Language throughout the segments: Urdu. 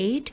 8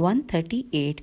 138।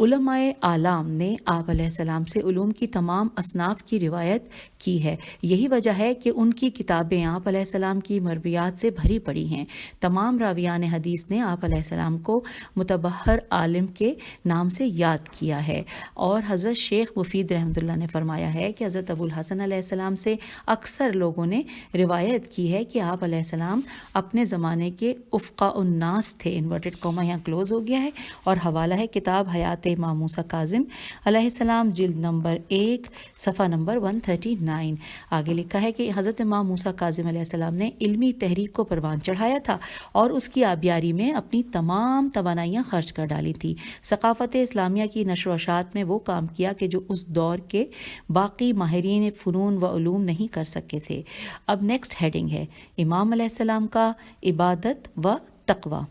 علماء اعلام نے آپ علیہ السلام سے علوم کی تمام اصناف کی روایت کی ہے۔ یہی وجہ ہے کہ ان کی کتابیں آپ علیہ السلام کی مرویات سے بھری پڑی ہیں۔ تمام راویان حدیث نے آپ علیہ السلام کو متبحر عالم کے نام سے یاد کیا ہے، اور حضرت شیخ مفید رحمۃ اللہ نے فرمایا ہے کہ حضرت ابو الحسن علیہ السلام سے اکثر لوگوں نے روایت کی ہے کہ آپ علیہ السلام اپنے زمانے کے افقاء الناس تھے، انورٹڈ کاما یہاں کلوز ہو گیا ہے، اور حوالہ ہے کتاب حیات امام موسیٰ کاظم علیہ السلام، جلد نمبر 1 صفحہ نمبر 139۔ آگے لکھا ہے کہ حضرت امام موسیٰ کاظم علیہ السلام نے علمی تحریک کو پروان چڑھایا تھا اور اس کی آبیاری میں اپنی تمام توانائیاں خرچ کر ڈالی تھی۔ ثقافت اسلامیہ کی نشر و اشاعت میں وہ کام کیا کہ جو اس دور کے باقی ماہرین فنون و علوم نہیں کر سکے تھے۔ اب نیکسٹ ہیڈنگ ہے امام علیہ السلام کا عبادت و تقوی۔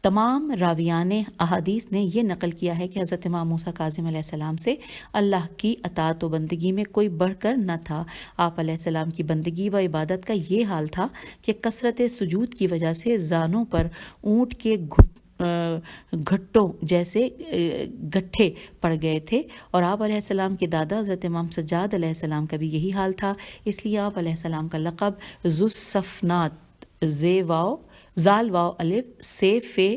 تمام راویان احادیث نے یہ نقل کیا ہے کہ حضرت امام موسیٰ کاظم علیہ السلام سے اللہ کی اطاعت و بندگی میں کوئی بڑھ کر نہ تھا۔ آپ علیہ السلام کی بندگی و عبادت کا یہ حال تھا کہ کثرت سجود کی وجہ سے زانوں پر اونٹ کے گھٹوں جیسے گٹھے پڑ گئے تھے، اور آپ علیہ السلام کے دادا حضرت امام سجاد علیہ السلام کا بھی یہی حال تھا۔ اس لیے آپ علیہ السلام کا لقب ذو الصفنات زال واو الف سے فے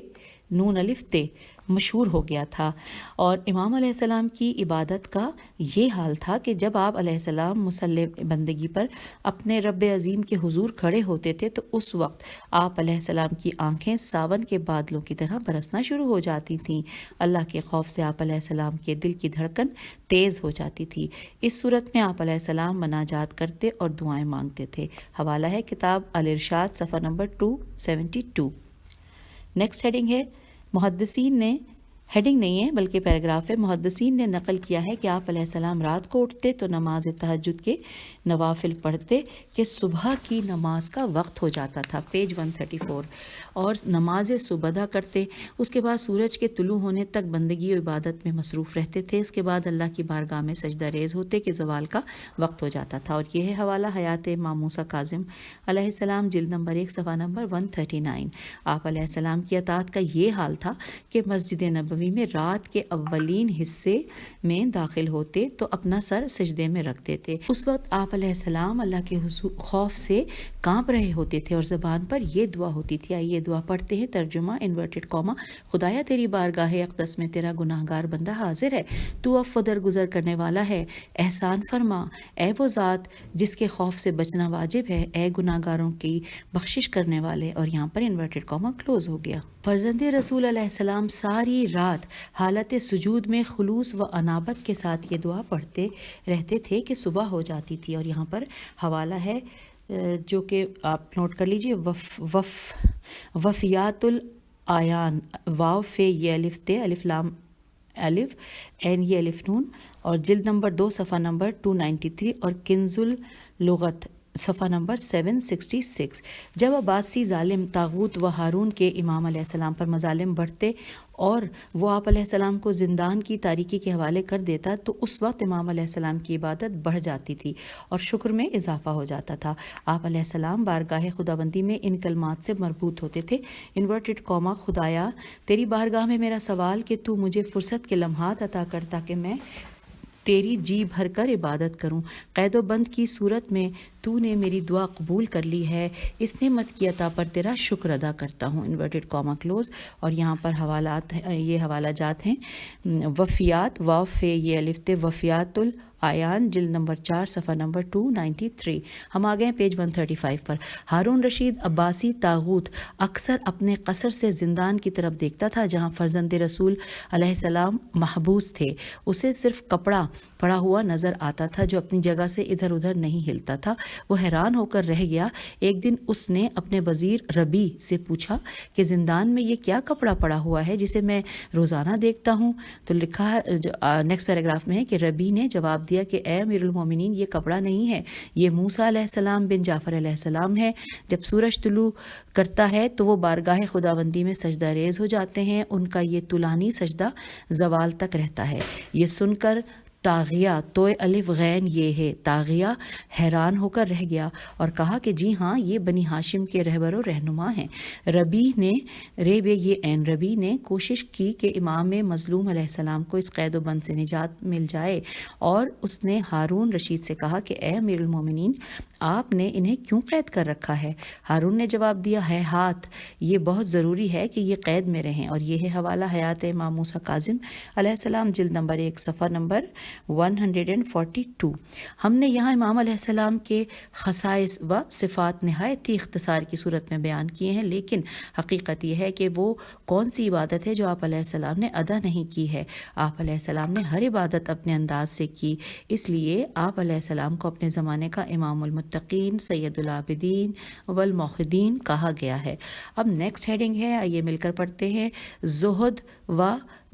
نون الف تے مشہور ہو گیا تھا۔ اور امام علیہ السلام کی عبادت کا یہ حال تھا کہ جب آپ علیہ السلام مصلی بندگی پر اپنے رب عظیم کے حضور کھڑے ہوتے تھے تو اس وقت آپ علیہ السلام کی آنکھیں ساون کے بادلوں کی طرح برسنا شروع ہو جاتی تھیں۔ اللہ کے خوف سے آپ علیہ السلام کے دل کی دھڑکن تیز ہو جاتی تھی۔ اس صورت میں آپ علیہ السلام مناجات کرتے اور دعائیں مانگتے تھے۔ حوالہ ہے کتاب الارشاد صفحہ نمبر 272۔ نیکسٹ ہیڈنگ ہے محدثین نے، ہیڈنگ نہیں ہے بلکہ پیراگراف ہے، محدثین نے نقل کیا ہے کہ آپ علیہ السلام رات کو اٹھتے تو نماز تہجد کے نوافل پڑھتے کہ صبح کی نماز کا وقت ہو جاتا تھا، پیج 134، اور نماز صبح ادا کرتے۔ اس کے بعد سورج کے طلوع ہونے تک بندگی و عبادت میں مصروف رہتے تھے۔ اس کے بعد اللہ کی بارگاہ میں سجدہ ریز ہوتے کہ زوال کا وقت ہو جاتا تھا۔ اور یہ ہے حوالہ حیات امام موسیٰ کاظم علیہ السلام، جلد نمبر 1 صفحہ نمبر 139۔ آپ علیہ السلام کی اطاعت کا یہ حال تھا کہ مسجد نبوی میں رات کے اولین حصے میں داخل ہوتے تو اپنا سر سجدے میں رکھتے تھے۔ اس وقت آپ علیہ السلام اللہ کے خوف سے کانپ رہے ہوتے تھے اور زبان پر یہ دعا ہوتی تھی۔ آئیے دعا پڑھتے ہیں، ترجمہ انورٹڈ کاما۔ خدایا تیری بارگاہ اقدس میں تیرا گناہ گار بندہ حاضر ہے، تو عفو درگزر کرنے والا ہے، احسان فرما، اے وہ ذات جس کے خوف سے بچنا واجب ہے، اے گناہ گاروں کی بخشش کرنے والے۔ اور یہاں پر انورٹڈ کاما کلوز ہو گیا۔ فرزند رسول علیہ السلام ساری رات حالت سجود میں خلوص و انابت کے ساتھ یہ دعا پڑھتے رہتے تھے کہ صبح ہو جاتی تھی۔ اور یہاں پر حوالہ ہے جو کہ آپ نوٹ کر لیجئے، وفیات العیان، واو فے یہ الف تے الف لام الف این یہ الف نون، اور جلد نمبر 2 صفحہ نمبر 293، اور کنز اللغت صفحہ نمبر 766۔ جب عباسی ظالم طاغوت و ہارون کے امام علیہ السلام پر مظالم بڑھتے اور وہ آپ علیہ السلام کو زندان کی تاریکی کے حوالے کر دیتا تو اس وقت امام علیہ السلام کی عبادت بڑھ جاتی تھی اور شکر میں اضافہ ہو جاتا تھا۔ آپ علیہ السلام بارگاہ خداوندی میں ان کلمات سے مربوط ہوتے تھے، انورٹڈ کاما، خدایا تیری بارگاہ میں میرا سوال کہ تو مجھے فرصت کے لمحات عطا کر تاکہ میں تیری جی بھر کر عبادت کروں۔ قید و بند کی صورت میں تو نے میری دعا قبول کر لی ہے، اس نعمت کی عطا پر تیرا شکر ادا کرتا ہوں، انورٹڈ کاما کلوز۔ اور یہاں پر حوالات، یہ حوالہ جات ہیں، وفیات، واو فے یہ الف تے، وفیات العیان، جلد نمبر 4 صفحہ نمبر 293۔ ہم آ گئے پیج 135 پر۔ ہارون رشید عباسی طاغوت اکثر اپنے قصر سے زندان کی طرف دیکھتا تھا جہاں فرزند رسول علیہ السلام محبوس تھے۔ اسے صرف کپڑا پڑا ہوا نظر آتا تھا جو اپنی جگہ سے ادھر ادھر نہیں ہلتا تھا۔ وہ حیران ہو کر رہ گیا۔ ایک دن اس نے اپنے وزیر ربی سے پوچھا کہ زندان میں یہ کیا کپڑا پڑا ہوا ہے جسے میں روزانہ دیکھتا ہوں؟ تو لکھا نیکسٹ پیراگراف میں ہے کہ ربی نے جواب دیا کہ اے امیر المومنین، یہ کپڑا نہیں ہے، یہ موسیٰ علیہ السلام بن جعفر علیہ السلام ہے۔ جب سورج طلوع کرتا ہے تو وہ بارگاہ خداوندی میں سجدہ ریز ہو جاتے ہیں، ان کا یہ طولانی سجدہ زوال تک رہتا ہے۔ یہ سن کر طاغیہ، تو الف غین یہ ہے، طاغیہ حیران ہو کر رہ گیا اور کہا کہ جی ہاں یہ بنی ہاشم کے رہبر و رہنما ہیں۔ ربی نے کوشش کی کہ امام مظلوم علیہ السلام کو اس قید و بند سے نجات مل جائے، اور اس نے ہارون رشید سے کہا کہ اے امیر المومنین، آپ نے انہیں کیوں قید کر رکھا ہے؟ ہارون نے جواب دیا ہے ہاتھ، یہ بہت ضروری ہے کہ یہ قید میں رہیں۔ اور یہ ہے حوالہ حیات امام موسیٰ کاظم علیہ السلام، جلد نمبر 1 صفحہ نمبر 142۔ ہم نے یہاں امام علیہ السلام کے خصائص و صفات نہایت ہی اختصار کی صورت میں بیان کیے ہیں، لیکن حقیقت یہ ہے کہ وہ کون سی عبادت ہے جو آپ علیہ السلام نے ادا نہیں کی ہے؟ آپ علیہ السلام نے ہر عبادت اپنے انداز سے کی، اس لیے آپ علیہ السلام کو اپنے زمانے کا امام المتقین، سید العابدین والموحدین کہا گیا ہے۔ اب نیکسٹ ہیڈنگ ہے، آئیے مل کر پڑھتے ہیں، زہد و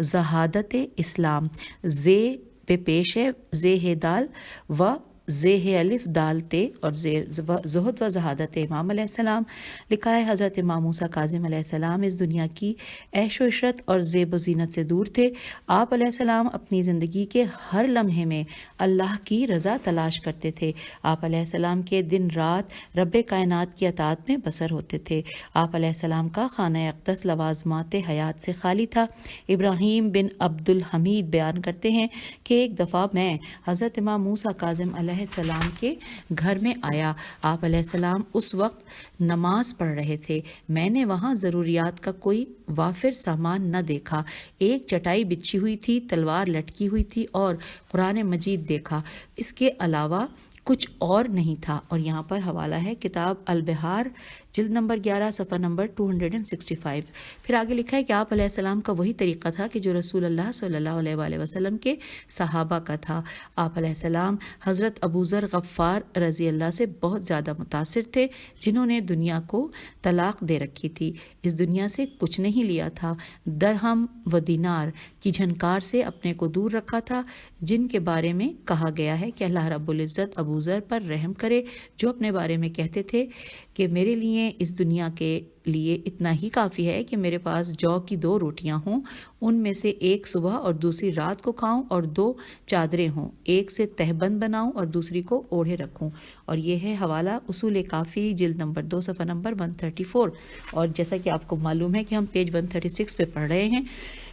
زہادت اسلام۔ زے پہ پیش ہے زے ہے دال و زے ہے الف دال تے، اور زہد و زہادت امام علیہ السلام۔ لکھا ہے حضرت امام موسیٰ کاظم علیہ السلام اس دنیا کی عیش و عشرت اور زیب و زینت سے دور تھے۔ آپ علیہ السلام اپنی زندگی کے ہر لمحے میں اللہ کی رضا تلاش کرتے تھے۔ آپ علیہ السلام کے دن رات رب کائنات کی اطاعت میں بسر ہوتے تھے۔ آپ علیہ السلام کا خانہ اقدس لوازمات حیات سے خالی تھا۔ ابراہیم بن عبد الحمید بیان کرتے ہیں کہ ایک دفعہ میں حضرت امام موسیٰ کاظم علیہ السلام کے گھر میں آیا۔ آپ علیہ السلام اس وقت نماز پڑھ رہے تھے۔ میں نے وہاں ضروریات کا کوئی وافر سامان نہ دیکھا۔ ایک چٹائی بچھی ہوئی تھی، تلوار لٹکی ہوئی تھی اور قرآن مجید دیکھا، اس کے علاوہ کچھ اور نہیں تھا۔ اور یہاں پر حوالہ ہے کتاب البحار، جلد نمبر 11 صفحہ نمبر 265۔ پھر آگے لکھا ہے کہ آپ علیہ السلام کا وہی طریقہ تھا کہ جو رسول اللہ صلی اللہ علیہ وآلہ وسلم کے صحابہ کا تھا۔ آپ علیہ السلام حضرت ابو ذر غفار رضی اللہ سے بہت زیادہ متاثر تھے، جنہوں نے دنیا کو طلاق دے رکھی تھی، اس دنیا سے کچھ نہیں لیا تھا، درہم و دینار کی جھنکار سے اپنے کو دور رکھا تھا، جن کے بارے میں کہا گیا ہے کہ اللہ رب العزت ابو ذر پر رحم کرے، جو اپنے بارے میں کہتے تھے کہ میرے لیے اس دنیا کے لیے اتنا ہی کافی ہے کہ میرے پاس جو کی 2 روٹیاں ہوں، ان میں سے ایک صبح اور دوسری رات کو کھاؤں، اور 2 چادریں ہوں، ایک سے تہبند بناؤں اور دوسری کو اوڑھے رکھوں۔ اور یہ ہے حوالہ اصول کافی، جلد نمبر 2 صفحہ نمبر 134۔ اور جیسا کہ آپ کو معلوم ہے کہ ہم پیج 136 پہ پڑھ رہے ہیں،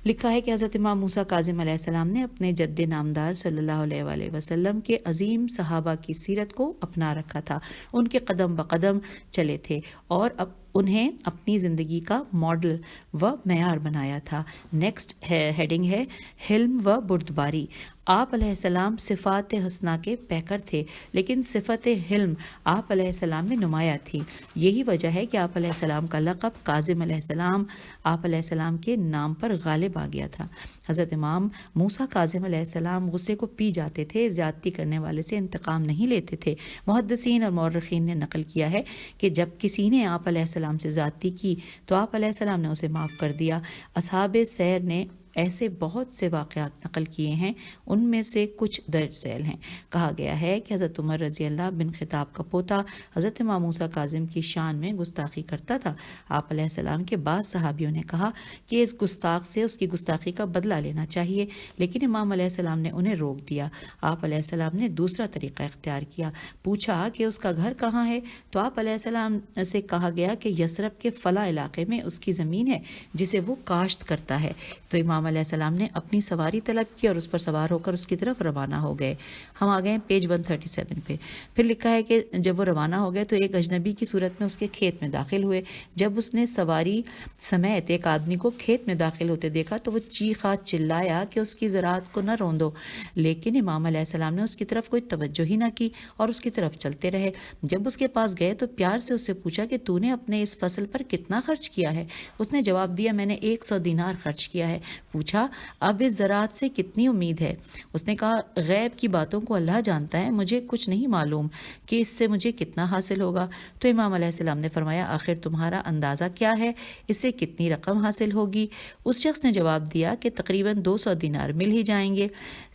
لکھا ہے کہ حضرت امام موسیٰ کاظم علیہ السلام نے اپنے جد نامدار صلی اللہ علیہ وآلہ وسلم کے عظیم صحابہ کی سیرت کو اپنا رکھا تھا، ان کے قدم بقدم چلے تھے اور انہیں اپنی زندگی کا ماڈل و معیار بنایا تھا۔ نیکسٹ ہیڈنگ ہے حلم و بردباری۔ آپ علیہ السلام صفات حسنہ کے پیکر تھے، لیکن صفت حلم آپ علیہ السلام میں نمایاں تھی۔ یہی وجہ ہے کہ آپ علیہ السلام کا لقب کاظم علیہ السلام آپ علیہ السلام کے نام پر غالب آ گیا تھا۔ حضرت امام موسیٰ کاظم علیہ السلام غصے کو پی جاتے تھے، زیادتی کرنے والے سے انتقام نہیں لیتے تھے۔ محدثین اور مورخین نے نقل کیا ہے کہ جب کسی نے آپ علیہ السلام سے زیادتی کی تو آپ علیہ السلام نے اسے معاف کر دیا۔ اصحاب سیر نے ایسے بہت سے واقعات نقل کیے ہیں، ان میں سے کچھ درج ذیل ہیں۔ کہا گیا ہے کہ حضرت عمر رضی اللہ بن خطاب کا پوتا حضرت امام موسیٰ کاظم کی شان میں گستاخی کرتا تھا۔ آپ علیہ السلام کے بعض صحابیوں نے کہا کہ اس گستاخ سے اس کی گستاخی کا بدلہ لینا چاہیے، لیکن امام علیہ السلام نے انہیں روک دیا۔ آپ علیہ السلام نے دوسرا طریقہ اختیار کیا، پوچھا کہ اس کا گھر کہاں ہے، تو آپ علیہ السلام سے کہا گیا کہ یثرب کے فلاں علاقے میں اس کی زمین ہے جسے وہ کاشت کرتا ہے۔ تو امام علیہ السلام نے اپنی سواری طلب کی اور اس پر سوار ہو کر اس کی طرف روانہ ہو گئے۔ ہم آ گئے پیج 137 پہ۔ پھر لکھا ہے کہ جب وہ روانہ ہو گئے تو ایک اجنبی کی صورت میں اس کے کھیت میں داخل ہوئے۔ جب اس نے سواری سمیت ایک آدمی کو کھیت میں داخل ہوتے دیکھا تو وہ چیخا چلایا کہ اس کی زراعت کو نہ روندو، لیکن امام علیہ السلام نے اس کی طرف کوئی توجہ ہی نہ کی اور اس کی طرف چلتے رہے۔ جب اس کے پاس گئے تو پیار سے اس سے پوچھا کہ تو نے اپنے اس فصل پر کتنا خرچ کیا ہے؟ اس نے جواب دیا میں نے 100 دینار خرچ کیا ہے۔ پوچھا اب اس زراعت سے کتنی امید ہے؟ اس نے کہا غیب کی باتوں کو اللہ جانتا ہے، مجھے کچھ نہیں معلوم کہ اس سے مجھے کتنا حاصل ہوگا۔ تو امام علیہ السلام نے فرمایا آخر تمہارا اندازہ کیا ہے، اس سے کتنی رقم حاصل ہوگی؟ اس شخص نے جواب دیا کہ تقریباً 200 دینار مل ہی جائیں گے۔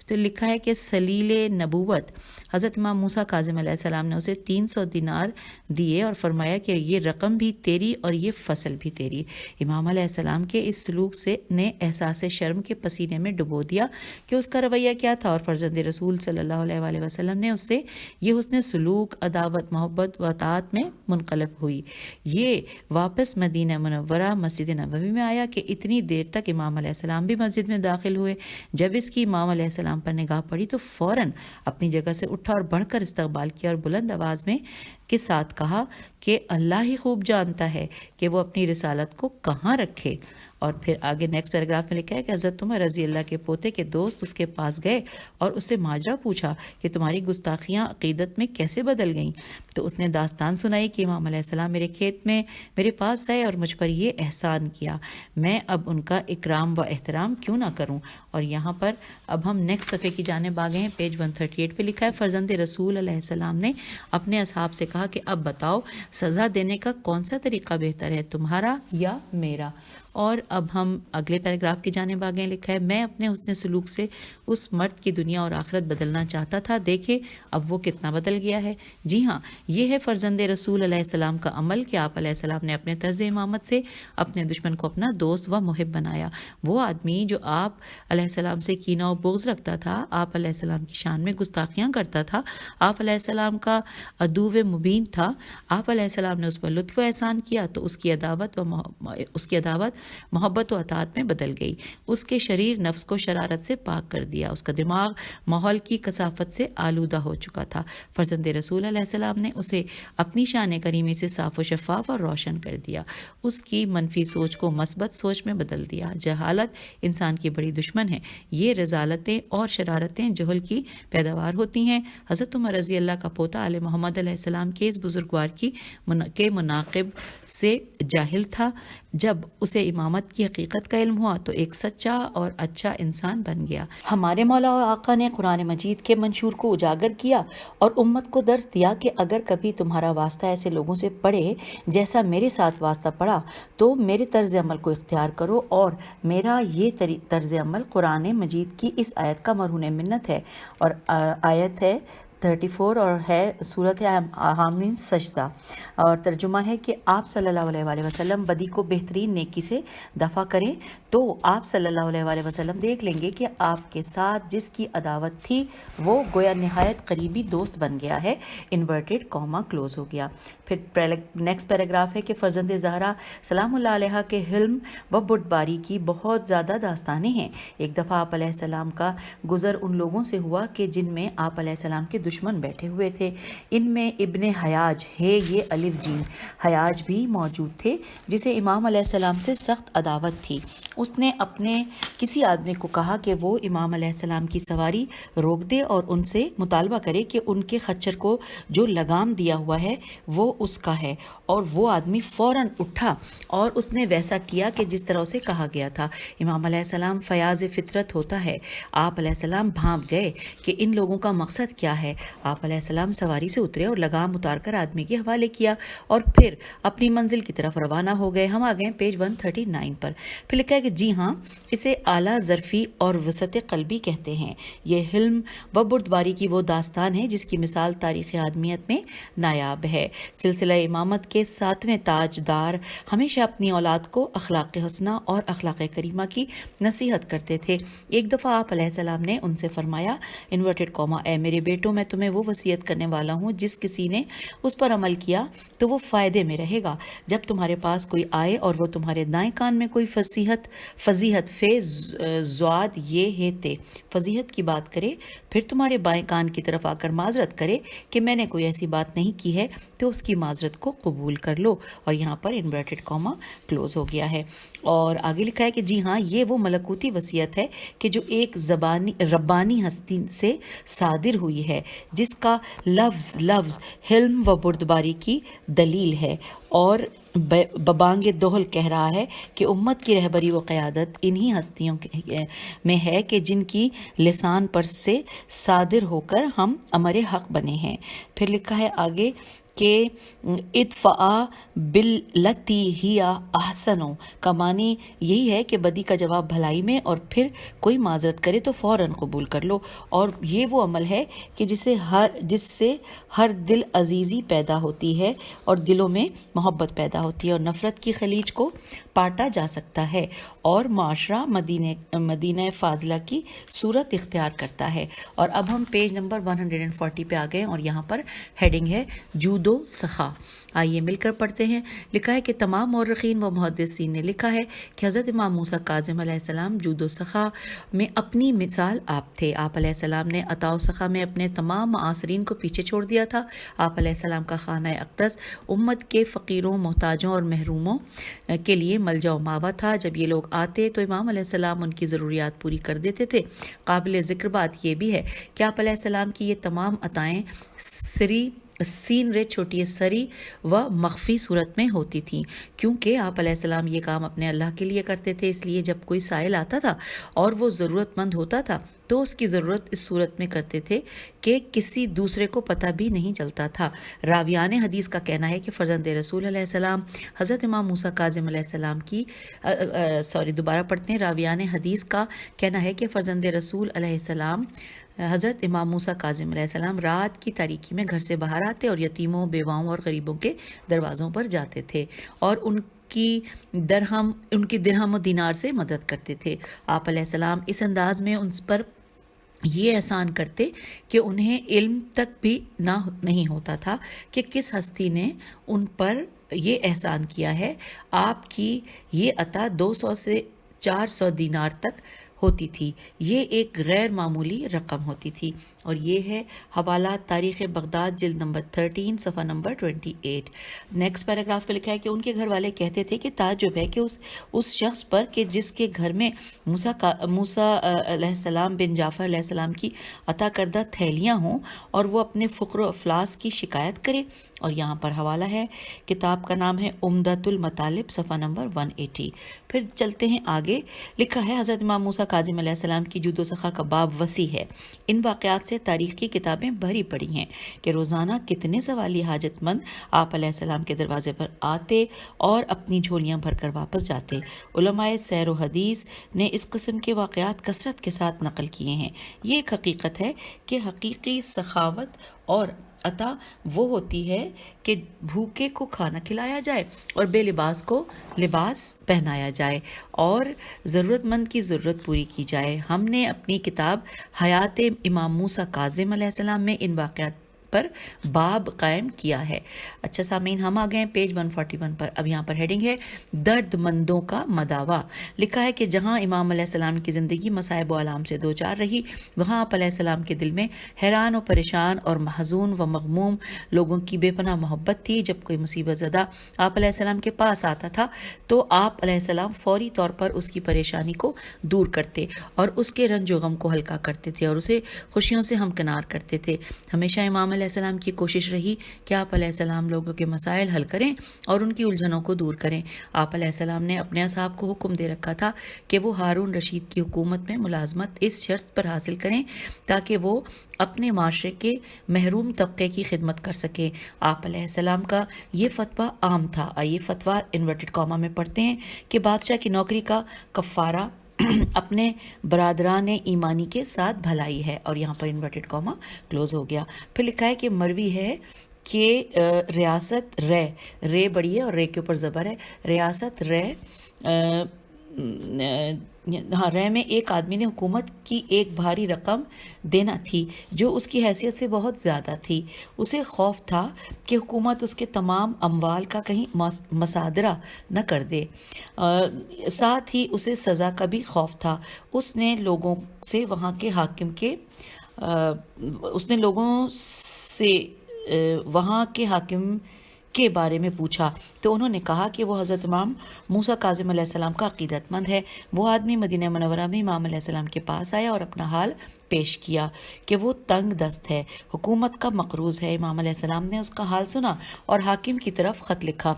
تو لکھا ہے کہ سلیل نبوت حضرت امام موسیٰ کاظم علیہ السلام نے اسے 300 دینار دیے اور فرمایا کہ یہ رقم بھی تیری اور یہ فصل بھی تیری۔ امام علیہ السلام کے اس سلوک سے نے احساس شرم کے پسینے میں ڈبو دیا کہ اس کا رویہ کیا تھا، اور فرزند رسول صلی اللہ علیہ وآلہ وسلم نے اس سے یہ حسن سلوک، عداوت، محبت و اطاعت میں منقلب ہوئی۔ یہ واپس مدینہ منورہ مسجد نبوی میں آیا کہ اتنی دیر تک امام علیہ السلام بھی مسجد میں داخل ہوئے۔ جب اس کی امام علیہ السلام پر نگاہ پڑی تو فوراً اپنی جگہ سے اٹھا اور بڑھ کر استقبال کیا اور بلند آواز میں کے ساتھ کہا کہ اللہ ہی خوب جانتا ہے کہ وہ اپنی رسالت کو کہاں رکھے۔ اور پھر آگے نیکسٹ پیراگراف میں لکھا ہے کہ حضرت عمر رضی اللہ کے پوتے کے دوست اس کے پاس گئے اور اس سے ماجرا پوچھا کہ تمہاری گستاخیاں عقیدت میں کیسے بدل گئیں۔ تو اس نے داستان سنائی کہ امام علیہ السلام میرے کھیت میں میرے پاس آئے اور مجھ پر یہ احسان کیا، میں اب ان کا اکرام و احترام کیوں نہ کروں۔ اور یہاں پر اب ہم نیکسٹ صفحے کی جانب آگے ہیں، پیج 138 پہ لکھا ہے فرزند رسول علیہ السلام نے اپنے اصحاب سے کہا کہ اب بتاؤ سزا دینے کا کون سا طریقہ بہتر ہے، تمہارا یا میرا۔ اور اب ہم اگلے پیراگراف کی جانب آگے ہیں، لکھا ہے میں اپنے حسن سلوک سے اس مرد کی دنیا اور آخرت بدلنا چاہتا تھا، دیکھیں اب وہ کتنا بدل گیا ہے۔ جی ہاں، یہ ہے فرزند رسول علیہ السلام کا عمل کہ آپ علیہ السلام نے اپنے طرز امامت سے اپنے دشمن کو اپنا دوست و محب بنایا۔ وہ آدمی جو آپ علیہ السلام سے کینہ و بغض رکھتا تھا، آپ علیہ السلام کی شان میں گستاخیاں کرتا تھا، آپ علیہ السلام کا عدو مبین تھا، آپ علیہ السلام نے اس پر لطف و احسان کیا تو اس کی عداوت محبت و اطاعت میں بدل گئی، اس کے شریر نفس کو شرارت سے پاک کر دیا، اس کا دماغ ماحول کی کثافت سے آلودہ ہو چکا تھا۔ فرزند رسول علیہ السلام نے اسے اپنی شان کریمی سے صاف و شفاف اور روشن کر دیا، اس کی منفی سوچ کو مثبت سوچ میں بدل دیا۔ جہالت انسان کی بڑی دشمن ہے، یہ رذالتیں اور شرارتیں جہل کی پیداوار ہوتی ہیں۔ حضرت عمر رضی اللہ کا پوتا آل محمد علیہ السلام کے اس بزرگوار کے مناقب سے جاہل تھا، جب اسے امامت کی حقیقت کا علم ہوا تو ایک سچا اور اچھا انسان بن گیا۔ ہمارے مولا و آقا نے قرآن مجید کے منشور کو اجاگر کیا اور امت کو درس دیا کہ اگر کبھی تمہارا واسطہ ایسے لوگوں سے پڑے جیسا میرے ساتھ واسطہ پڑا تو میرے طرز عمل کو اختیار کرو، اور میرا یہ طرز عمل قرآن مجید کی اس آیت کا مرہون منت ہے، اور آیت ہے 34 اور ہے سورت حامیم سجدہ، اور ترجمہ ہے کہ آپ صلی اللہ علیہ وآلہ وسلم بدی کو بہترین نیکی سے دفع کریں تو آپ صلی اللہ علیہ وآلہ وسلم دیکھ لیں گے کہ آپ کے ساتھ جس کی عداوت تھی وہ گویا نہایت قریبی دوست بن گیا ہے، انورٹڈ کاما کلوز ہو گیا۔ پھر نیکسٹ پیراگراف ہے کہ فرزند زہرا سلام اللہ علیہ کے حلم و بردباری کی بہت زیادہ داستانیں ہیں۔ ایک دفعہ آپ علیہ السلام کا گزر ان لوگوں سے ہوا کہ جن میں آپ علیہ السلام کے دشمن بیٹھے ہوئے تھے، ان میں ابن حیاج ہے، یہ الف جیم حیاج بھی موجود تھے جسے امام علیہ السلام سے سخت عداوت تھی۔ اس نے اپنے کسی آدمی کو کہا کہ وہ امام علیہ السلام کی سواری روک دے اور ان سے مطالبہ کرے کہ ان کے خچر کو جو لگام دیا ہوا ہے وہ اس کا ہے، اور وہ آدمی فوراً اٹھا اور اس نے ویسا کیا کہ جس طرح اسے کہا گیا تھا۔ امام علیہ السلام فیاض فطرت ہوتا ہے، آپ علیہ السلام بھانپ گئے کہ ان لوگوں کا مقصد کیا ہے۔ آپ علیہ السلام سواری سے اترے اور لگام اتار کر آدمی کے حوالے کیا اور پھر اپنی منزل کی طرف روانہ ہو گئے۔ ہم آ گئے پیج 139 پر، پھر لکھا ہے کہ جی ہاں، اسے اعلیٰ ظرفی اور وسعت قلبی کہتے ہیں۔ یہ حلم و بردباری کی وہ داستان ہے جس کی مثال تاریخ آدمیت میں نایاب ہے۔ سلسلہ امامت کے 7ویں تاجدار ہمیشہ اپنی اولاد کو اخلاق حسنہ اور اخلاق کریمہ کی نصیحت کرتے تھے۔ ایک دفعہ آپ علیہ السلام نے ان سے فرمایا انورٹڈ کاما، اے میرے بیٹوں، میں تمہیں وہ وصیت کرنے والا ہوں جس کسی نے اس پر عمل کیا تو وہ فائدے میں رہے گا۔ جب تمہارے پاس کوئی آئے اور وہ تمہارے دائیں کان میں کوئی فضیحت زواد یہ ہے تے فضیحت کی بات کرے، پھر تمہارے بائیں کان کی طرف آ کر معذرت کرے کہ میں نے کوئی ایسی بات نہیں کی ہے، تو اس کی معذرت کو قبول کر لو۔ اور یہاں پر انورٹڈ کاما کلوز ہو گیا ہے، اور آگے لکھا ہے کہ جی ہاں، یہ وہ ملکوتی وصیت ہے کہ جو ایک ربانی ہستی سے صادر ہوئی ہے، جس کا لفظ حلم و بردباری کی دلیل ہے، اور ببانگ دوہل کہہ رہا ہے کہ امت کی رہبری و قیادت انہی ہستیوں میں ہے کہ جن کی لسان پر سے صادر ہو کر ہم امر حق بنے ہیں۔ پھر لکھا ہے آگے کہ ادفع باللتی ہی احسن کا معنی یہی ہے کہ بدی کا جواب بھلائی میں، اور پھر کوئی معذرت کرے تو فوراً قبول کر لو، اور یہ وہ عمل ہے کہ جس سے ہر دل عزیزی پیدا ہوتی ہے اور دلوں میں محبت پیدا ہوتی ہے اور نفرت کی خلیج کو پاٹا جا سکتا ہے اور معاشرہ مدینہ فاضلہ کی صورت اختیار کرتا ہے۔ اور اب ہم پیج نمبر 140 پہ آ گئے اور یہاں پر ہیڈنگ ہے جود و سخا۔ آئیے مل کر پڑھتے ہیں۔ لکھا ہے کہ تمام مورخین و محدثین نے لکھا ہے کہ حضرت امام موسیٰ کاظم علیہ السلام جود و سخا میں اپنی مثال آپ تھے۔ آپ علیہ السلام نے عطا و سخا میں اپنے تمام معاصرین کو پیچھے چھوڑ دیا تھا۔ آپ علیہ السلام کا خانہ اقدس امت کے فقیروں، محتاجوں اور محروموں کے لیے ملجا و ماوا تھا۔ جب یہ لوگ آتے تو امام علیہ السلام ان کی ضروریات پوری کر دیتے تھے۔ قابل ذکر بات یہ بھی ہے کہ آپ علیہ السلام کی یہ تمام عطائیں سین رے چھوٹی سری و مخفی صورت میں ہوتی تھیں، کیونکہ آپ علیہ السلام یہ کام اپنے اللہ کے لیے کرتے تھے۔ اس لیے جب کوئی سائل آتا تھا اور وہ ضرورت مند ہوتا تھا تو اس کی ضرورت اس صورت میں کرتے تھے کہ کسی دوسرے کو پتہ بھی نہیں چلتا تھا۔ راویان حدیث کا کہنا ہے کہ فرزند رسول علیہ السلام حضرت امام موسیٰ کاظم علیہ السلام کی دوبارہ پڑھتے ہیں۔ راویان حدیث کا کہنا ہے کہ فرزند رسول علیہ السلام حضرت امام موسیٰ کاظم علیہ السلام رات کی تاریکی میں گھر سے باہر آتے اور یتیموں، بیواؤں اور غریبوں کے دروازوں پر جاتے تھے اور ان کی درہم و دینار سے مدد کرتے تھے۔ آپ علیہ السلام اس انداز میں ان پر یہ احسان کرتے کہ انہیں علم تک بھی نہیں ہوتا تھا کہ کس ہستی نے ان پر یہ احسان کیا ہے۔ آپ کی یہ عطا 200 سے 400 دینار تک ہوتی تھی۔ یہ ایک غیر معمولی رقم ہوتی تھی۔ اور یہ ہے حوالات تاریخ بغداد جلد نمبر 13 صفحہ نمبر 28۔ نیکسٹ پیراگراف پہ لکھا ہے کہ ان کے گھر والے کہتے تھے کہ تعجب ہے کہ اس شخص پر کہ جس کے گھر میں موسیٰ علیہ السلام بن جعفر علیہ السلام کی عطا کردہ تھیلیاں ہوں اور وہ اپنے فقر و افلاس کی شکایت کرے۔ اور یہاں پر حوالہ ہے، کتاب کا نام ہے عمدۃ المطالب صفحہ نمبر 180۔ پھر چلتے ہیں آگے۔ لکھا ہے حضرت امام موسیٰ کاظم علیہ السلام کی جود و سخا کا باب وسیع ہے۔ ان واقعات سے تاریخ کی کتابیں بھری پڑی ہیں کہ روزانہ کتنے سوالی حاجت مند آپ علیہ السلام کے دروازے پر آتے اور اپنی جھولیاں بھر کر واپس جاتے۔ علماء سیر و حدیث نے اس قسم کے واقعات کثرت کے ساتھ نقل کیے ہیں۔ یہ ایک حقیقت ہے کہ حقیقی سخاوت اور عطا وہ ہوتی ہے کہ بھوکے کو کھانا کھلایا جائے اور بے لباس کو لباس پہنایا جائے اور ضرورت مند کی ضرورت پوری کی جائے۔ ہم نے اپنی کتاب حیات امام موسیٰ کاظم علیہ السلام میں ان واقعات پر باب قائم کیا ہے۔ اچھا سامعین، ہم آ گئے ہیں پیج 141 پر۔ اب یہاں پر ہیڈنگ ہے درد مندوں کا مداوا۔ لکھا ہے کہ جہاں امام علیہ السلام کی زندگی مصائب و آلام سے دوچار رہی، وہاں آپ علیہ السلام کے دل میں حیران و پریشان اور محزون و مغموم لوگوں کی بے پناہ محبت تھی۔ جب کوئی مصیبت زدہ آپ علیہ السلام کے پاس آتا تھا تو آپ علیہ السلام فوری طور پر اس کی پریشانی کو دور کرتے اور اس کے رنج و غم کو ہلکا کرتے تھے اور اسے خوشیوں سے ہمکنار کرتے تھے۔ ہمیشہ امام علیہ السلام کی کوشش رہی کہ آپ علیہ السلام لوگوں کے مسائل حل کریں اور ان کی الجھنوں کو دور کریں۔ آپ علیہ السلام نے اپنے اصحاب کو حکم دے رکھا تھا کہ وہ ہارون رشید کی حکومت میں ملازمت اس شرط پر حاصل کریں تاکہ وہ اپنے معاشرے کے محروم طبقے کی خدمت کر سکیں۔ آپ علیہ السلام کا یہ فتویٰ عام تھا۔ آئیے فتویٰ انورٹڈ کاما میں پڑھتے ہیں کہ بادشاہ کی نوکری کا کفارہ اپنے برادران ایمانی کے ساتھ بھلائی ہے، اور یہاں پر انورٹڈ کاما کلوز ہو گیا۔ پھر لکھا ہے کہ مروی ہے کہ ریاست رے بڑی ہے اور رے کے اوپر زبر ہے، ریاست رے میں ایک آدمی نے حکومت کی ایک بھاری رقم دینا تھی جو اس کی حیثیت سے بہت زیادہ تھی۔ اسے خوف تھا کہ حکومت اس کے تمام اموال کا کہیں مصادرہ نہ کر دے، ساتھ ہی اسے سزا کا بھی خوف تھا۔ اس نے لوگوں سے وہاں کے حاکم کے بارے میں پوچھا تو انہوں نے کہا کہ وہ حضرت امام موسیٰ کاظم علیہ السلام کا عقیدت مند ہے۔ وہ آدمی مدینہ منورہ میں امام علیہ السلام کے پاس آیا اور اپنا حال پیش کیا کہ وہ تنگ دست ہے، حکومت کا مقروض ہے۔ امام علیہ السلام نے اس کا حال سنا اور حاکم کی طرف خط لکھا۔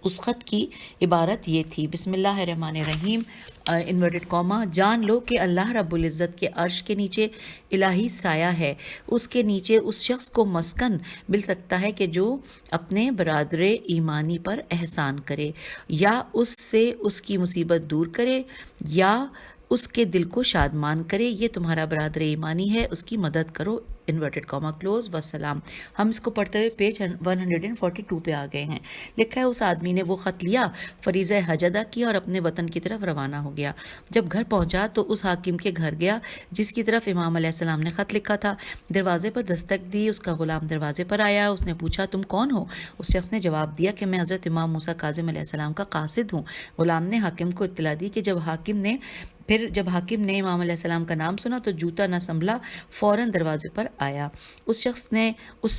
اس خط کی عبارت یہ تھی: بسم اللہ الرحمن الرحیم، انورٹڈ کاما، جان لو کہ اللہ رب العزت کے عرش کے نیچے الہی سایہ ہے، اس کے نیچے اس شخص کو مسکن مل سکتا ہے کہ جو اپنے برادر ایمانی پر احسان کرے، یا اس سے اس کی مصیبت دور کرے، یا اس کے دل کو شادمان کرے۔ یہ تمہارا برادر ایمانی ہے، اس کی مدد کرو، انورٹڈ کاما کلوز، وسلام۔ ہم اس کو پڑھتے ہوئے پیج 142 پہ آ گئے ہیں۔ لکھا ہے اس آدمی نے وہ خط لیا، فریضہ حج ادا کیا اور اپنے وطن کی طرف روانہ ہو گیا۔ جب گھر پہنچا تو اس حاکم کے گھر گیا جس کی طرف امام علیہ السلام نے خط لکھا تھا۔ دروازے پر دستک دی، اس کا غلام دروازے پر آیا۔ اس نے پوچھا تم کون ہو؟ اس شخص نے جواب دیا کہ میں حضرت امام موسیٰ کاظم علیہ السلام کا قاصد ہوں۔ غلام نے حاکم کو اطلاع دی کہ جب حاکم نے امام علیہ السلام کا نام سنا تو جوتا نہ سنبھلا، فوراً دروازے پر آیا۔ اس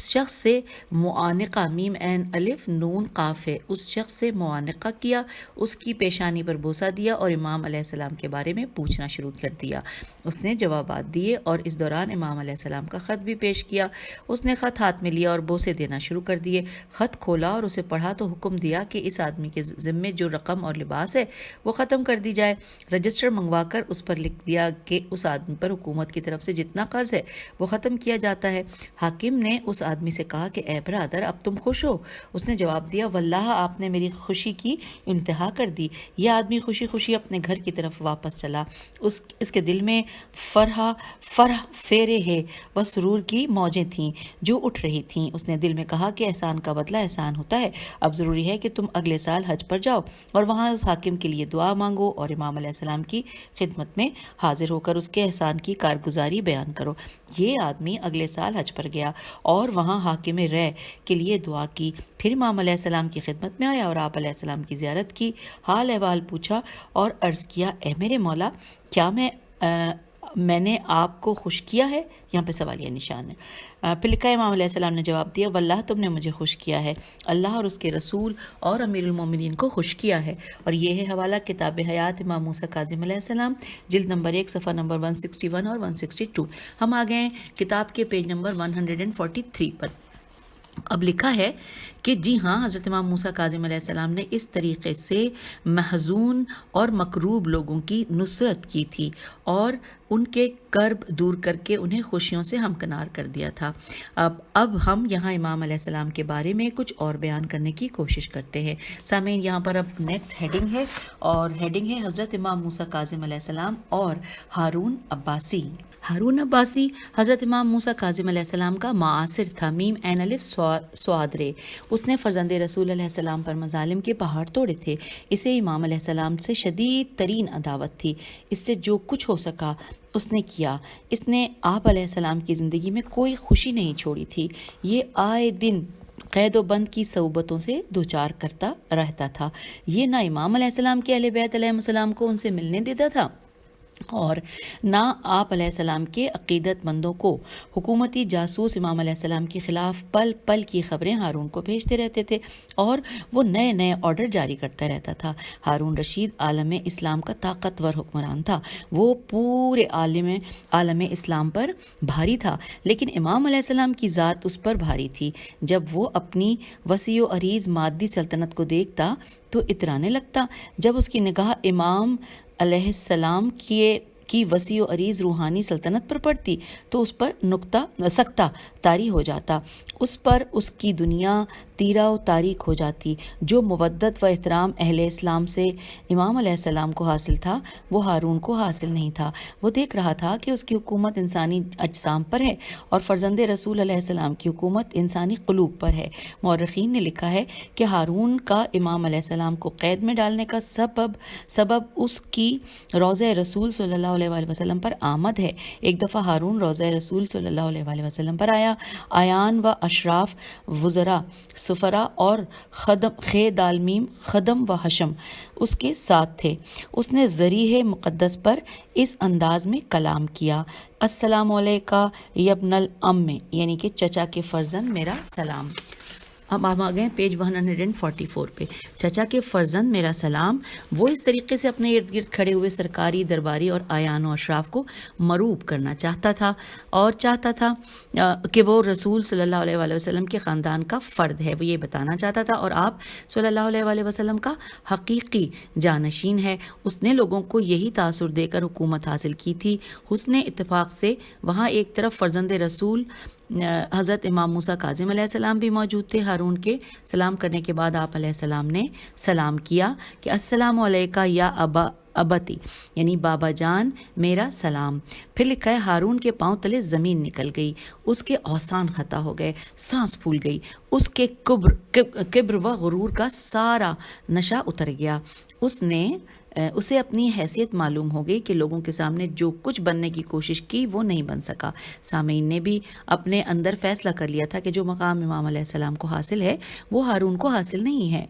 شخص سے معانقہ، میم عین الف نون قاف ہے، اس شخص سے معانقہ کیا، اس کی پیشانی پر بوسہ دیا اور امام علیہ السلام کے بارے میں پوچھنا شروع کر دیا۔ اس نے جوابات دیے اور اس دوران امام علیہ السلام کا خط بھی پیش کیا۔ اس نے خط ہاتھ میں لیا اور بوسے دینا شروع کر دیے۔ خط کھولا اور اسے پڑھا تو حکم دیا کہ اس آدمی کے ذمے جو رقم اور لباس ہے وہ ختم کر دی جائے۔ رجسٹر منگوا کر اس پر لکھ دیا کہ اس آدمی پر حکومت کی طرف سے جتنا قرض ہے وہ ختم کیا جاتا ہے۔ حاکم نے اس آدمی سے کہا کہ اے برادر، اب تم خوش ہو؟ اس نے جواب دیا واللہ آپ نے میری خوشی کی انتہا کر دی۔ یہ آدمی خوشی خوشی اپنے گھر کی طرف واپس چلا۔ اس کے دل میں فرح فیرے ہے و سرور کی موجیں تھیں جو اٹھ رہی تھیں۔ اس نے دل میں کہا کہ احسان کا بدلہ احسان ہوتا ہے، اب ضروری ہے کہ تم اگلے سال حج پر جاؤ اور وہاں اس حاکم کے لیے دعا مانگو اور امام علیہ السلام کی خدمت میں حاضر ہو کر اس کے احسان کی کارگزاری بیان کرو۔ یہ آدمی اگلے سال حج پر گیا اور وہاں حاکم رے کے لیے دعا کی، پھر امام علیہ السلام کی خدمت میں آیا اور آپ علیہ السلام کی زیارت کی، حال احوال پوچھا اور عرض کیا اے میرے مولا، کیا میں نے آپ کو خوش کیا ہے؟ یہاں پہ سوالیہ نشان ہے۔ پھر لکھا امام علیہ السلام نے جواب دیا واللہ تم نے مجھے خوش کیا ہے، اللہ اور اس کے رسول اور امیر المومنین کو خوش کیا ہے۔ اور یہ ہے حوالہ کتاب حیات امام موسیٰ کاظم علیہ السلام، جلد نمبر 1 صفحہ نمبر 161 اور 162۔ ہم آ گئے کتاب کے پیج نمبر 143 پر۔ اب لکھا ہے کہ جی ہاں، حضرت امام موسیٰ کاظم علیہ السلام نے اس طریقے سے محزون اور مکروب لوگوں کی نصرت کی تھی اور ان کے کرب دور کر کے انہیں خوشیوں سے ہمکنار کر دیا تھا۔ اب ہم یہاں امام علیہ السلام کے بارے میں کچھ اور بیان کرنے کی کوشش کرتے ہیں۔ سامعین، یہاں پر اب نیکسٹ ہیڈنگ ہے اور ہیڈنگ ہے حضرت امام موسیٰ کاظم علیہ السلام اور ہارون عباسی۔ ہارون عباسی حضرت امام موسیٰ کاظم علیہ السلام کا معاصر تھا، میم عین الف صاد رے۔ اس نے فرزند رسول علیہ السلام پر مظالم کے پہاڑ توڑے تھے۔ اسے امام علیہ السلام سے شدید ترین عداوت تھی۔ اس سے جو کچھ ہو سکا اس نے کیا۔ اس نے آپ علیہ السلام کی زندگی میں کوئی خوشی نہیں چھوڑی تھی۔ یہ آئے دن قید و بند کی صعوبتوں سے دوچار کرتا رہتا تھا۔ یہ نہ امام علیہ السلام کے اہل بیت علیہ السلام کو ان سے ملنے دیتا تھا اور نہ آپ علیہ السلام کے عقیدت مندوں کو۔ حکومتی جاسوس امام علیہ السلام کے خلاف پل پل کی خبریں ہارون کو بھیجتے رہتے تھے اور وہ نئے نئے آرڈر جاری کرتا رہتا تھا۔ ہارون رشید عالم اسلام کا طاقتور حکمران تھا، وہ پورے عالم اسلام پر بھاری تھا، لیکن امام علیہ السلام کی ذات اس پر بھاری تھی۔ جب وہ اپنی وسیع و عریض مادی سلطنت کو دیکھتا تو اترانے لگتا، جب اس کی نگاہ امام علیہ السلام کی وسیع و عریض روحانی سلطنت پر پڑتی تو اس پر سکتہ طاری ہو جاتا، اس پر اس کی دنیا تیرہ و تاریک ہو جاتی۔ جو مودت و احترام اہل اسلام سے امام علیہ السلام کو حاصل تھا وہ ہارون کو حاصل نہیں تھا۔ وہ دیکھ رہا تھا کہ اس کی حکومت انسانی اجسام پر ہے اور فرزند رسول علیہ السلام کی حکومت انسانی قلوب پر ہے۔ مورخین نے لکھا ہے کہ ہارون کا امام علیہ السلام کو قید میں ڈالنے کا سبب اس کی روضہ رسول صلی اللہ علیہ وآلہ وسلم پر آمد ہے۔ ایک دفعہ ہارون روضہ رسول صلی اللہ علیہ وآلہ وسلم پر آیا۔ آیان و اشراف، وزراء، سفراء اور خیدالمیم، خدم و حشم اس کے ساتھ تھے۔ اس نے ذریح مقدس پر اس انداز میں کلام کیا: السلام علیکہ یبن الام، یعنی کہ چچا کے فرزند، میرا سلام۔ اب آپ آ گئے پیج 144 پہ. چچا کے فرزند میرا سلام. وہ اس طریقے سے اپنے ارد گرد کھڑے ہوئے سرکاری درباری اور آیان و اشراف کو مروب کرنا چاہتا تھا کہ وہ رسول صلی اللہ علیہ وآلہ وسلم کے خاندان کا فرد ہے. وہ یہ بتانا چاہتا تھا اور آپ صلی اللہ علیہ وآلہ وسلم کا حقیقی جانشین ہے. اس نے لوگوں کو یہی تاثر دے کر حکومت حاصل کی تھی. حسن اتفاق سے وہاں ایک طرف فرزند رسول حضرت امام موسیٰ کاظم علیہ السلام بھی موجود تھے. ہارون کے سلام کرنے کے بعد آپ علیہ السلام نے سلام کیا کہ السلام علیکہ یا ابتی، یعنی بابا جان میرا سلام. پھر لکھا ہے ہارون کے پاؤں تلے زمین نکل گئی، اس کے اوسان خطا ہو گئے، سانس پھول گئی، اس کے کبر و غرور کا سارا نشہ اتر گیا. اسے اپنی حیثیت معلوم ہو گئی کہ لوگوں کے سامنے جو کچھ بننے کی کوشش کی وہ نہیں بن سکا. سامعین نے بھی اپنے اندر فیصلہ کر لیا تھا کہ جو مقام امام علیہ السلام کو حاصل ہے وہ ہارون کو حاصل نہیں ہے.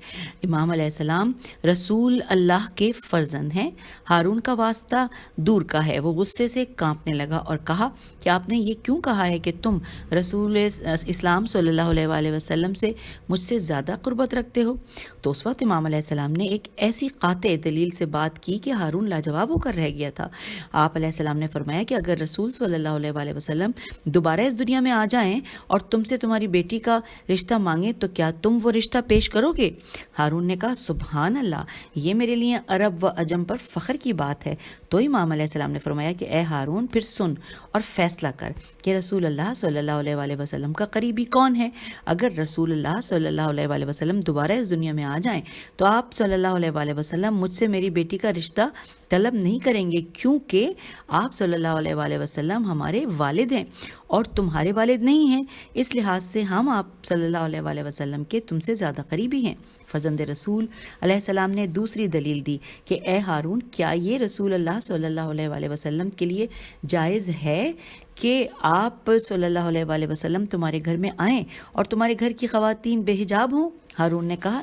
امام علیہ السلام رسول اللہ کے فرزند ہیں. ہارون کا واسطہ دور کا ہے. وہ غصے سے کانپنے لگا اور کہا کہ آپ نے یہ کیوں کہا ہے کہ تم رسول اسلام صلی اللہ علیہ وآلہ وسلم سے مجھ سے زیادہ قربت رکھتے ہو؟ تو اس وقت امام علیہ السلام نے ایک ایسی قاطع دلیل سے بات کی کہ ہارون لاجواب ہو کر رہ گیا تھا. آپ علیہ السلام نے فرمایا کہ اگر رسول صلی اللہ علیہ وآلہ وسلم دوبارہ اس دنیا میں آ جائیں اور تم سے تمہاری بیٹی کا رشتہ مانگیں تو کیا تم وہ رشتہ پیش کرو گے؟ ہارون نے کہا سبحان اللہ، یہ میرے لیے عرب و عجم پر فخر کی بات ہے. تو امام علیہ السلام نے فرمایا کہ اے ہارون پھر سن اور فیصلہ کر کہ رسول اللہ صلی اللہ علیہ وآلہ وسلم کا قریبی کون ہے. اگر رسول اللہ صلی اللہ علیہ وآلہ وسلم دوبارہ اس دنیا میں آ جائیں تو آپ صلی اللہ علیہ وآلہ وسلم مجھ سے میری بیٹی کا رشتہ طلب نہیں کریں گے، کیونکہ آپ صلی اللہ علیہ وآلہ وسلم ہمارے والد ہیں اور تمہارے والد نہیں ہیں. اس لحاظ سے ہم آپ صلی اللہ علیہ وآلہ وسلم کے تم سے زیادہ قریبی ہیں. فرزند رسول علیہ السلام نے دوسری دلیل دی کہ اے ہارون، کیا یہ رسول اللہ صلی اللہ علیہ وآلہ وسلم کے لیے جائز ہے کہ آپ صلی اللہ علیہ وآلہ وسلم تمہارے گھر میں آئیں اور تمہارے گھر کی خواتین بے حجاب ہوں؟ ہارون نے کہا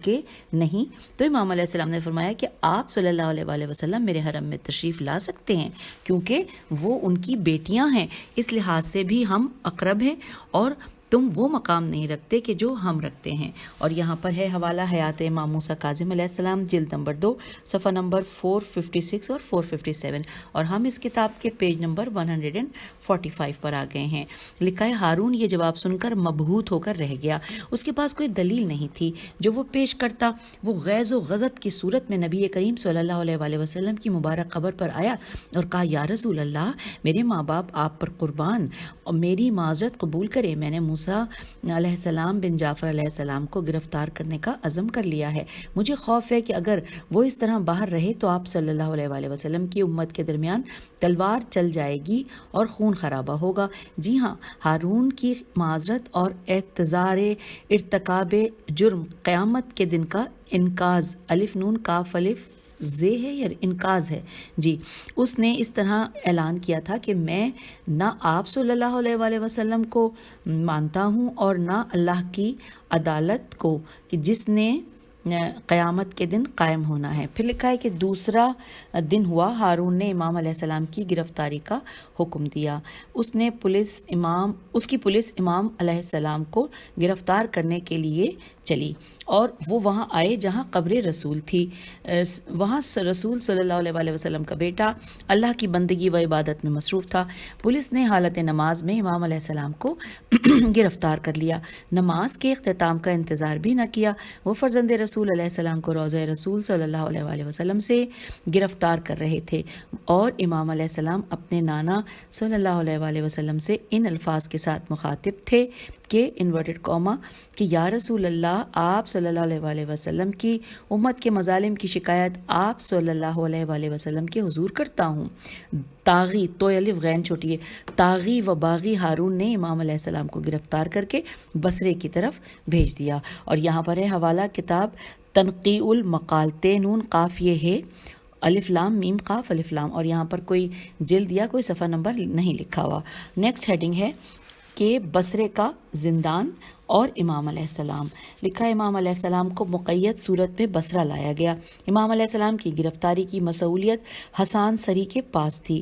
کہ نہیں. تو امام علیہ السلام نے فرمایا کہ آپ صلی اللہ علیہ وآلہ وسلم میرے حرم میں تشریف لا سکتے ہیں کیونکہ وہ ان کی بیٹیاں ہیں. اس لحاظ سے بھی ہم اقرب ہیں اور تم وہ مقام نہیں رکھتے کہ جو ہم رکھتے ہیں. اور یہاں پر ہے حوالہ حیات امام موسیٰ کاظم علیہ السلام، جلد نمبر 2، صفحہ نمبر 456 اور 457، اور ہم اس کتاب کے پیج نمبر 145 پر آ گئے ہیں. لکھا ہے ہارون یہ جواب سن کر مبہوت ہو کر رہ گیا. اس کے پاس کوئی دلیل نہیں تھی جو وہ پیش کرتا. وہ غیظ و غضب کی صورت میں نبی کریم صلی اللہ علیہ وآلہ وسلم کی مبارک قبر پر آیا اور کہا یا رسول اللہ، میرے ماں باپ آپ پر قربان اور میری معذرت قبول کرے. میں نے موسیٰ علیہ السلام بن جعفر علیہ السلام کو گرفتار کرنے کا عزم کر لیا ہے. مجھے خوف ہے کہ اگر وہ اس طرح باہر رہے تو آپ صلی اللہ علیہ وآلہ وسلم کی امت کے درمیان تلوار چل جائے گی اور خون خرابہ ہوگا. جی ہاں، ہارون کی معذرت اور اعتذار ارتکاب جرم قیامت کے دن کا انقاذ، الف نون کاف الف زے ہے یا انقاذ ہے. جی، اس نے اس طرح اعلان کیا تھا کہ میں نہ آپ صلی اللہ علیہ وآلہ وسلم کو مانتا ہوں اور نہ اللہ کی عدالت کو کہ جس نے قیامت کے دن قائم ہونا ہے. پھر لکھا ہے کہ دوسرا دن ہوا، ہارون نے امام علیہ السلام کی گرفتاری کا حکم دیا. اس کی پولیس امام علیہ السلام کو گرفتار کرنے کے لیے چلی اور وہ وہاں آئے جہاں قبر رسول تھی. وہاں رسول صلی اللہ علیہ وآلہ وسلم کا بیٹا اللہ کی بندگی و عبادت میں مصروف تھا. پولیس نے حالت نماز میں امام علیہ السلام کو گرفتار کر لیا. نماز کے اختتام کا انتظار بھی نہ کیا. وہ فرزند رسول علیہ السلام کو روضہ رسول صلی اللہ علیہ وآلہ وسلم سے گرفتار کر رہے تھے اور امام علیہ السلام اپنے نانا صلی اللہ علیہ وآلہ وسلم سے ان الفاظ کے ساتھ مخاطب تھے کہ انورٹڈ کوما کہ یا رسول اللہ، آپ صلی اللہ علیہ وآلہ وسلم کی امت کے مظالم کی شکایت آپ صلی اللہ علیہ وآلہ وسلم کے حضور کرتا ہوں. طاغی، تو الف غین چھوٹی ہے، طاغی و باغی ہارون نے امام علیہ السلام کو گرفتار کر کے بصرے کی طرف بھیج دیا. اور یہاں پر ہے حوالہ کتاب تنقیع المقال، تے نون قاف یہ ہے، الف لام میم قاف الف لام، اور یہاں پر کوئی جلد یا کوئی صفحہ نمبر نہیں لکھا ہوا. نیکسٹ ہیڈنگ ہے کہ بصرے کا زندان اور امام علیہ السلام۔ لکھا ہے امام علیہ السلام کو مقید صورت میں بصرہ لایا گیا۔ امام علیہ السلام کی گرفتاری کی مسئولیت حسان سری کے پاس تھی۔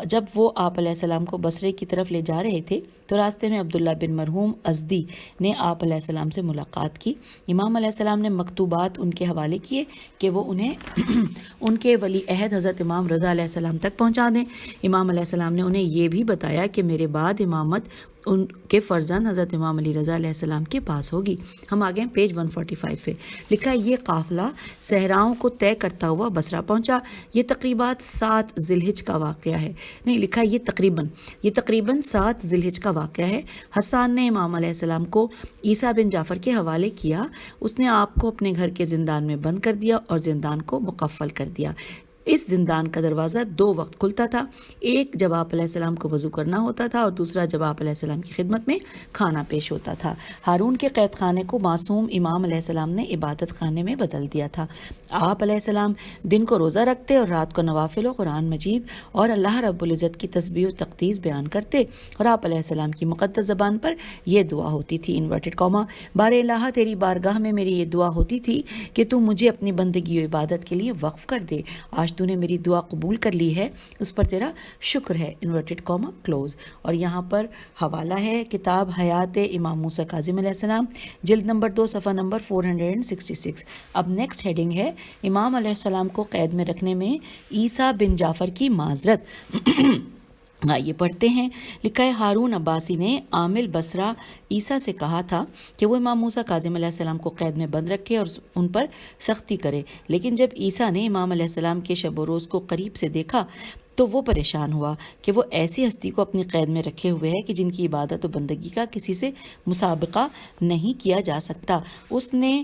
جب وہ آپ علیہ السلام کو بصرے کی طرف لے جا رہے تھے تو راستے میں عبداللہ بن مرحوم ازدی نے آپ علیہ السلام سے ملاقات کی۔ امام علیہ السلام نے مکتوبات ان کے حوالے کیے کہ وہ انہیں ان کے ولی عہد حضرت امام رضا علیہ السلام تک پہنچا دیں۔ امام علیہ السلام نے انہیں یہ بھی بتایا کہ میرے بعد امامت ان کے فرزند حضرت امام علی رضا علیہ السلام کے پاس ہوگی۔ ہم آگے ہیں پیج 145 پہ۔ لکھا ہے یہ قافلہ صحراؤں کو طے کرتا ہوا بصرہ پہنچا۔ یہ تقریبات 7 ذی الحجہ کا واقعہ ہے، نہیں لکھا ہے یہ تقریباً 7 ذی الحجہ کا واقعہ ہے۔ حسان نے امام علیہ السلام کو عیسیٰ بن جعفر کے حوالے کیا۔ اس نے آپ کو اپنے گھر کے زندان میں بند کر دیا اور زندان کو مقفل کر دیا۔ اس زندان کا دروازہ 2 وقت کھلتا تھا، ایک جب آپ علیہ السلام کو وضو کرنا ہوتا تھا اور دوسرا جب آپ علیہ السلام کی خدمت میں کھانا پیش ہوتا تھا۔ ہارون کے قید خانے کو معصوم امام علیہ السلام نے عبادت خانے میں بدل دیا تھا۔ آپ علیہ السلام دن کو روزہ رکھتے اور رات کو نوافل و قرآن مجید اور اللہ رب العزت کی تسبیح و تقدیس بیان کرتے، اور آپ علیہ السلام کی مقدس زبان پر یہ دعا ہوتی تھی انورٹڈ کاما، بار الہ تیری بارگاہ میں میری یہ دعا ہوتی تھی کہ تو مجھے اپنی بندگی و عبادت کے لیے وقف کر دے۔ آج تو نے میری دعا قبول کر لی ہے، اس پر تیرا شکر ہے انورٹڈ کاما کلوز۔ اور یہاں پر حوالہ ہے کتاب حیات امام موسیٰ کاظم علیہ السلام، جلد نمبر 2 صفحہ نمبر 466۔ اب نیکسٹ ہیڈنگ ہے امام علیہ السلام کو قید میں رکھنے میں عیسیٰ بن جعفر کی معذرت۔ یہ پڑھتے ہیں۔ لکھا ہے ہارون عباسی نے عامل بصرہ عیسیٰ سے کہا تھا کہ وہ امام موسیٰ کاظم علیہ السلام کو قید میں بند رکھے اور ان پر سختی کرے، لیکن جب عیسیٰ نے امام علیہ السلام کے شب و روز کو قریب سے دیکھا تو وہ پریشان ہوا کہ وہ ایسی ہستی کو اپنی قید میں رکھے ہوئے ہے کہ جن کی عبادت و بندگی کا کسی سے مسابقہ نہیں کیا جا سکتا۔ اس نے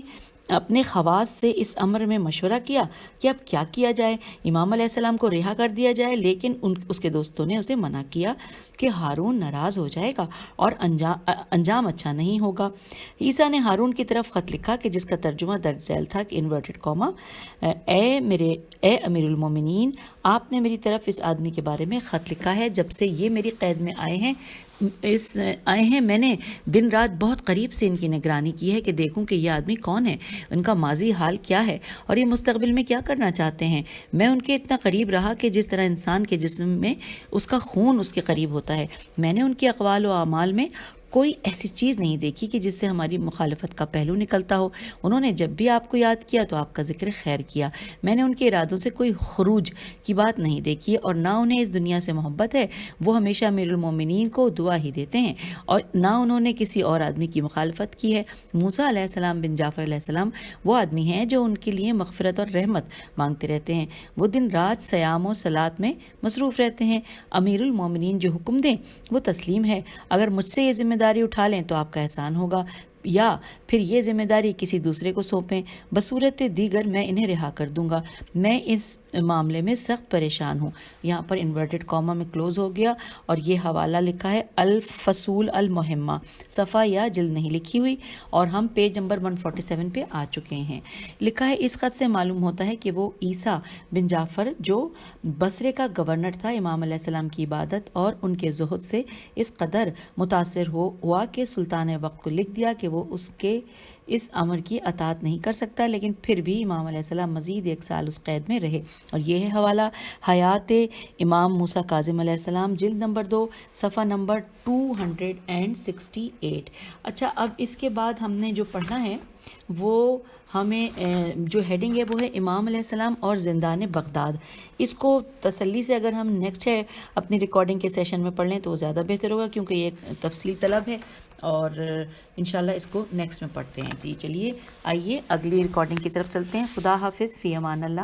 اپنے خواص سے اس امر میں مشورہ کیا کہ اب کیا کیا جائے، امام علیہ السلام کو رہا کر دیا جائے، لیکن اس کے دوستوں نے اسے منع کیا کہ ہارون ناراض ہو جائے گا اور انجام اچھا نہیں ہوگا۔ عیسیٰ نے ہارون کی طرف خط لکھا کہ جس کا ترجمہ درج ذیل تھا کہ انورٹڈ کاما، اے امیر المومنین، آپ نے میری طرف اس آدمی کے بارے میں خط لکھا ہے، جب سے یہ میری قید میں آئے ہیں میں نے دن رات بہت قریب سے ان کی نگرانی کی ہے کہ دیکھوں کہ یہ آدمی کون ہے، ان کا ماضی حال کیا ہے اور یہ مستقبل میں کیا کرنا چاہتے ہیں۔ میں ان کے اتنا قریب رہا کہ جس طرح انسان کے جسم میں اس کا خون اس کے قریب ہوتا ہے، میں نے ان کے اقوال و اعمال میں کوئی ایسی چیز نہیں دیکھی کہ جس سے ہماری مخالفت کا پہلو نکلتا ہو۔ انہوں نے جب بھی آپ کو یاد کیا تو آپ کا ذکر خیر کیا، میں نے ان کے ارادوں سے کوئی خروج کی بات نہیں دیکھی، اور نہ انہیں اس دنیا سے محبت ہے، وہ ہمیشہ امیر المومنین کو دعا ہی دیتے ہیں، اور نہ انہوں نے کسی اور آدمی کی مخالفت کی ہے۔ موسیٰ علیہ السلام بن جعفر علیہ السلام وہ آدمی ہیں جو ان کے لیے مغفرت اور رحمت مانگتے رہتے ہیں، وہ دن رات صیام و صلاۃ میں مصروف رہتے ہیں۔ امیر المومنین جو حکم دیں وہ تسلیم ہے، اگر مجھ سے یہ ذمہ داری اٹھا لیں تو آپ کا احسان ہوگا، یا پھر یہ ذمہ داری کسی دوسرے کو سونپیں، بصورت دیگر میں انہیں رہا کر دوں گا۔ میں اس معاملے میں سخت پریشان ہوں۔ یہاں پر انورٹڈ کاما میں کلوز ہو گیا، اور یہ حوالہ لکھا ہے الفصول المہمہ، صفحہ یا جلد نہیں لکھی ہوئی، اور ہم پیج نمبر 147 پہ آ چکے ہیں۔ لکھا ہے اس خط سے معلوم ہوتا ہے کہ وہ عیسیٰ بن جعفر جو بصرے کا گورنر تھا، امام علیہ السلام کی عبادت اور ان کے زہد سے اس قدر متاثر ہوا کہ سلطان وقت کو لکھ دیا کہ وہ اس کے اس امر کی اطاعت نہیں کر سکتا، لیکن پھر بھی امام علیہ السلام مزید 1 سال اس قید میں رہے۔ اور یہ ہے حوالہ حیات امام موسیٰ کاظم علیہ السلام، جلد نمبر 2 صفحہ نمبر 268۔ اچھا، اب اس کے بعد ہم نے جو پڑھنا ہے وہ ہمیں جو ہیڈنگ ہے وہ ہے امام علیہ السلام اور زندان بغداد۔ اس کو تسلی سے اگر ہم نیکسٹ ہے اپنی ریکارڈنگ کے سیشن میں پڑھ لیں تو زیادہ بہتر ہوگا، کیونکہ یہ تفصیل طلب ہے، اور انشاءاللہ اس کو نیکسٹ میں پڑھتے ہیں۔ جی چلیے، آئیے اگلی ریکارڈنگ کی طرف چلتے ہیں۔ خدا حافظ، فی امان اللہ۔